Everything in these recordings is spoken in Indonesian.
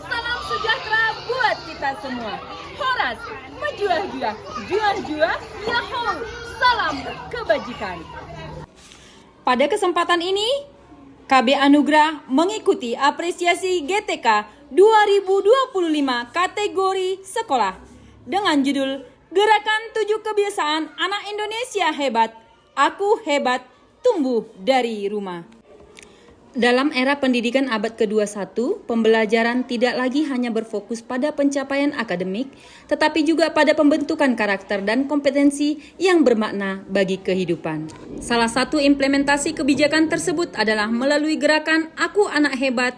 Salam sejahtera buat kita semua. Horas, majulah-julah, juah-juah, yahoo, salam kebajikan. Pada kesempatan ini, KB Anugerah mengikuti apresiasi GTK 2025 kategori sekolah dengan judul Gerakan 7 Kebiasaan Anak Indonesia Hebat, Aku Hebat, Tumbuh dari Rumah. Dalam era pendidikan abad ke-21, pembelajaran tidak lagi hanya berfokus pada pencapaian akademik, tetapi juga pada pembentukan karakter dan kompetensi yang bermakna bagi kehidupan. Salah satu implementasi kebijakan tersebut adalah melalui gerakan Aku Anak Hebat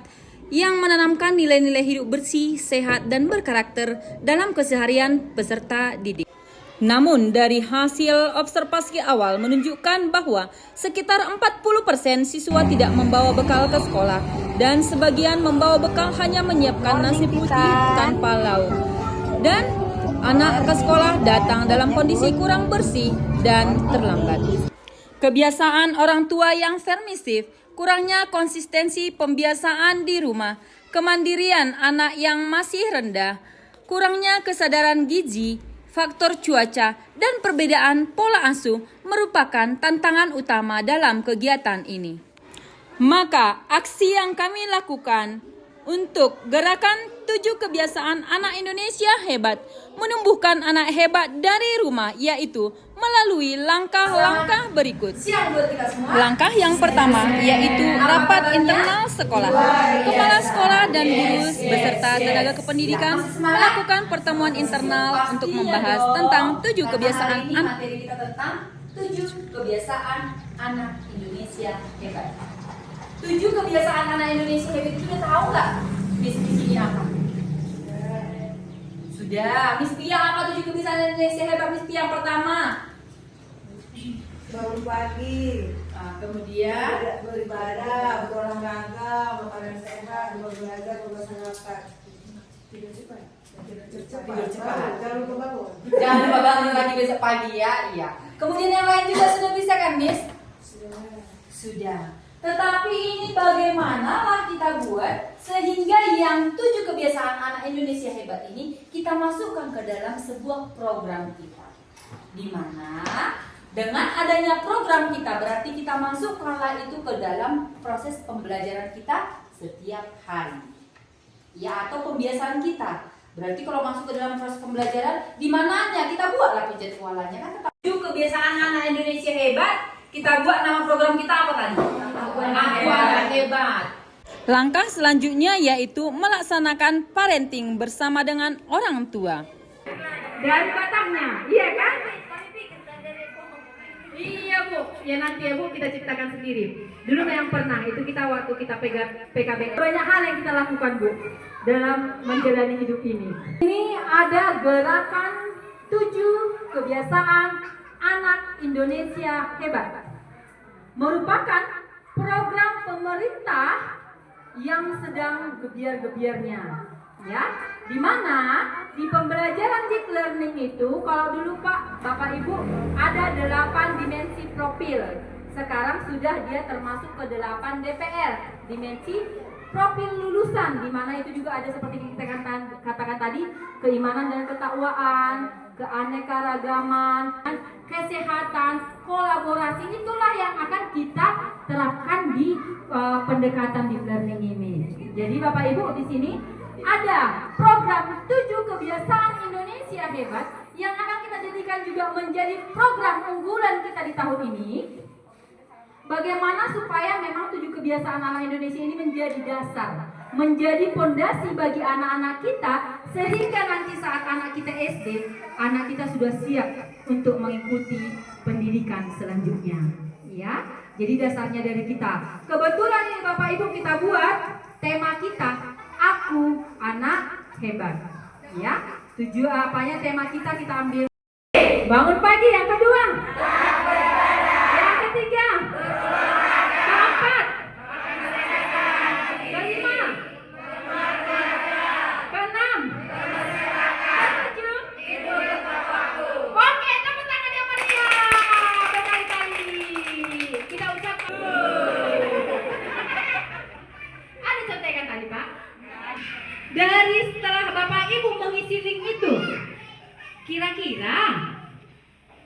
yang menanamkan nilai-nilai hidup bersih, sehat, dan berkarakter dalam keseharian peserta didik. Namun, dari hasil observasi awal menunjukkan bahwa sekitar 40% siswa tidak membawa bekal ke sekolah dan sebagian membawa bekal hanya menyiapkan nasi putih tanpa lauk. Dan anak ke sekolah datang dalam kondisi kurang bersih dan terlambat. Kebiasaan orang tua yang permisif, kurangnya konsistensi pembiasaan di rumah, kemandirian anak yang masih rendah, kurangnya kesadaran gizi, faktor cuaca, dan perbedaan pola asuh merupakan tantangan utama dalam kegiatan ini. Maka, aksi yang kami lakukan untuk gerakan 7 kebiasaan anak Indonesia hebat, menumbuhkan anak hebat dari rumah, yaitu melalui langkah-langkah berikut. Langkah yang pertama yaitu rapat internal sekolah. Kepala sekolah dan guru beserta tenaga kependidikan melakukan pertemuan internal untuk membahas tentang 7 kebiasaan anak. Materi kita tentang 7 kebiasaan anak Indonesia hebat. 7 kebiasaan anak Indonesia hebat itu udah tahu nggak? Miss ini apa? Sudah. Miss Pia apa 7 kebiasaan anak Indonesia hebat? Miss Pia yang pertama. Bangun pagi, Kemudian beribadah, berolahraga, makanan sehat, belajar, bermasyarakat. Tidur cepat. Tidur cepat. Jangan lupa bangun. Jangan lupa bangun lagi besok pagi ya. Iya. Kemudian yang lain juga sudah bisa kan, Miss? Sudah. Tetapi ini bagaimana lah kita buat sehingga yang 7 kebiasaan anak Indonesia hebat ini kita masukkan ke dalam sebuah program kita. Di mana dengan adanya program kita berarti kita masukkanlah itu ke dalam proses pembelajaran kita setiap hari. Ya, atau pembiasaan kita. Berarti kalau masuk ke dalam proses pembelajaran, di mananya kita buatlah penjadwalannya kan. 7 kebiasaan anak Indonesia hebat, kita buat nama program kita apa tadi? Aku Anak Hebat. Langkah selanjutnya yaitu melaksanakan parenting bersama dengan orang tua. Dan batangnya, iya kan? Iya Bu, ya nanti ya Bu kita ciptakan sendiri. Dulu yang pernah itu kita waktu kita PKB banyak hal yang kita lakukan Bu dalam menjalani hidup ini. Ini ada gerakan 7 kebiasaan anak Indonesia hebat. Merupakan program pemerintah yang sedang gebiar-gebiarnya, ya. Di mana di pembelajaran deep learning itu kalau dulu Bapak Ibu ada 8 dimensi profil. Sekarang sudah dia termasuk ke 8 DPR, dimensi profil lulusan, di mana itu juga ada seperti kita katakan tadi, keimanan dan ketakwaan, keanekaragaman, kesehatan, kolaborasi. Itulah yang akan kita terapkan di pendekatan deep learning ini. Jadi Bapak Ibu di sini ada program 7 kebiasaan Indonesia hebat yang akan kita jadikan juga menjadi program unggulan kita di tahun ini. Bagaimana supaya memang 7 kebiasaan anak Indonesia ini menjadi dasar, menjadi fondasi bagi anak-anak kita, sehingga nanti saat anak kita SD, anak kita sudah siap untuk mengikuti pendidikan selanjutnya. Ya, jadi dasarnya dari kita. Kebetulan ini Bapak Ibu kita buat tema kita, Aku Anak Hebat. Ya, apanya tema kita ambil. Bangun pagi yang kedua. Yang ketiga. Keempat. Kelima. Keenam. Ketujuh. Oke, tepuk tangan yang meriah. Berkali-kali. Kita ucapkan. Ada contekan tadi Pak? Dari setelah Bapak Ibu mengisi link itu, kira-kira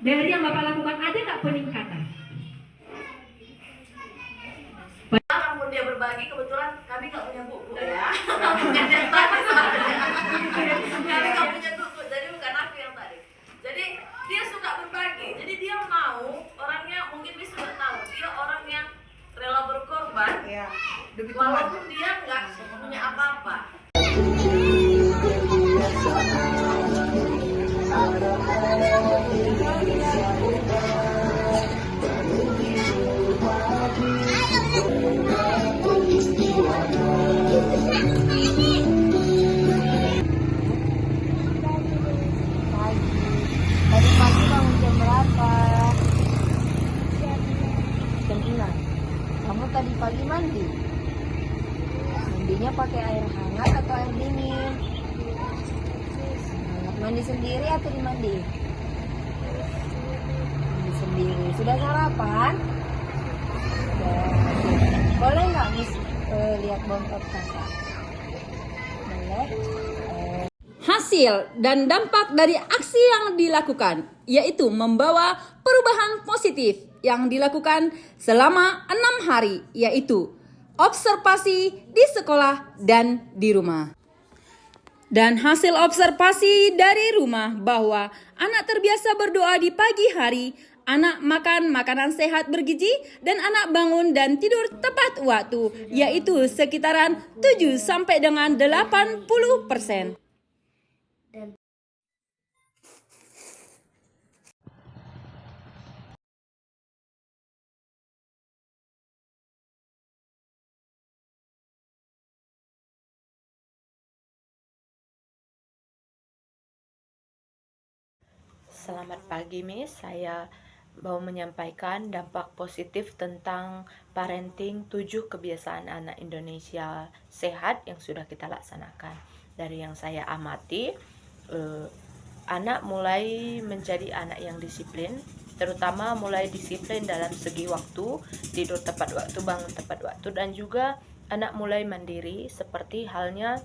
dari yang Bapak lakukan ada nggak peningkatan? Walaupun dia berbagi, kebetulan kami nggak punya buku ya. Kami nggak punya buku, jadi bukan aku yang tadi. Jadi dia suka berbagi, jadi dia mau orangnya, mungkin bisa nggak tahu, dia orang yang rela berkorban, Ya, demi Tuhan. walaupun dia nggak punya apa-apa. Tadi pagi bangun jam berapa? Jam 6. Kamu tadi pagi mandi? Mandinya pakai air hangat atau air dingin? Hangat. Mandi sendiri atau dimandi? Mandi sendiri. Sudah sarapan? Sudah. Boleh nggak Miss lihat bontot kakak? Boleh? Hasil dan dampak dari aksi yang dilakukan yaitu membawa perubahan positif yang dilakukan selama 6 hari, yaitu observasi di sekolah dan di rumah. Dan hasil observasi dari rumah bahwa anak terbiasa berdoa di pagi hari, anak makan makanan sehat bergizi, dan anak bangun dan tidur tepat waktu, yaitu sekitaran 7 sampai dengan 80%. Selamat pagi, Miss. Saya mau menyampaikan dampak positif tentang parenting 7 kebiasaan anak Indonesia sehat yang sudah kita laksanakan. Dari yang saya amati, anak mulai menjadi anak yang disiplin, terutama mulai disiplin dalam segi waktu, tidur tepat waktu, bangun tepat waktu, dan juga anak mulai mandiri, seperti halnya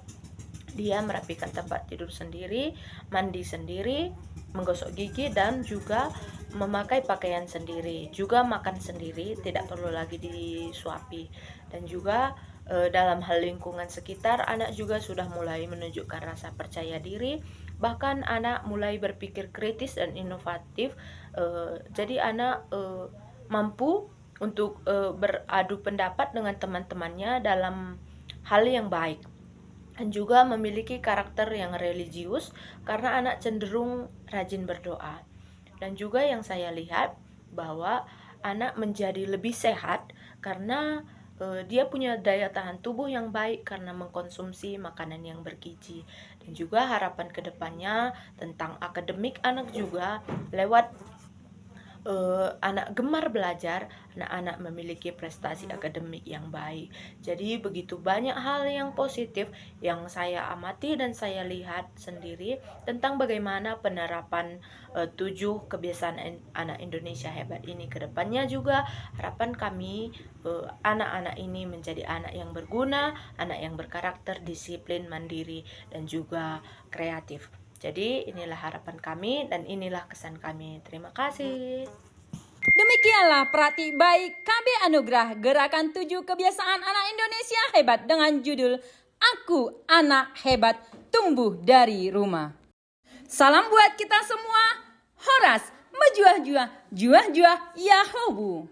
dia merapikan tempat tidur sendiri, mandi sendiri, menggosok gigi, dan juga memakai pakaian sendiri, juga makan sendiri, tidak perlu lagi disuapi. Dan juga dalam hal lingkungan sekitar, anak juga sudah mulai menunjukkan rasa percaya diri, bahkan anak mulai berpikir kritis dan inovatif. Jadi anak mampu untuk beradu pendapat dengan teman-temannya dalam hal yang baik, dan juga memiliki karakter yang religius karena anak cenderung rajin berdoa. Dan juga yang saya lihat bahwa anak menjadi lebih sehat karena dia punya daya tahan tubuh yang baik karena mengkonsumsi makanan yang bergizi. Dan juga harapan kedepannya tentang akademik anak juga lewat anak gemar belajar, anak-anak memiliki prestasi akademik yang baik. Jadi begitu banyak hal yang positif yang saya amati dan saya lihat sendiri tentang bagaimana penerapan 7 kebiasaan anak Indonesia hebat ini ke depannya. Juga harapan kami anak-anak ini menjadi anak yang berguna, anak yang berkarakter, disiplin, mandiri, dan juga kreatif. Jadi inilah harapan kami dan inilah kesan kami. Terima kasih. Demikianlah praktik baik KB Anugerah Gerakan 7 Kebiasaan Anak Indonesia Hebat dengan judul Aku Anak Hebat Tumbuh dari Rumah. Salam buat kita semua. Horas, mejuah-juah, juah-juah, Yahobu.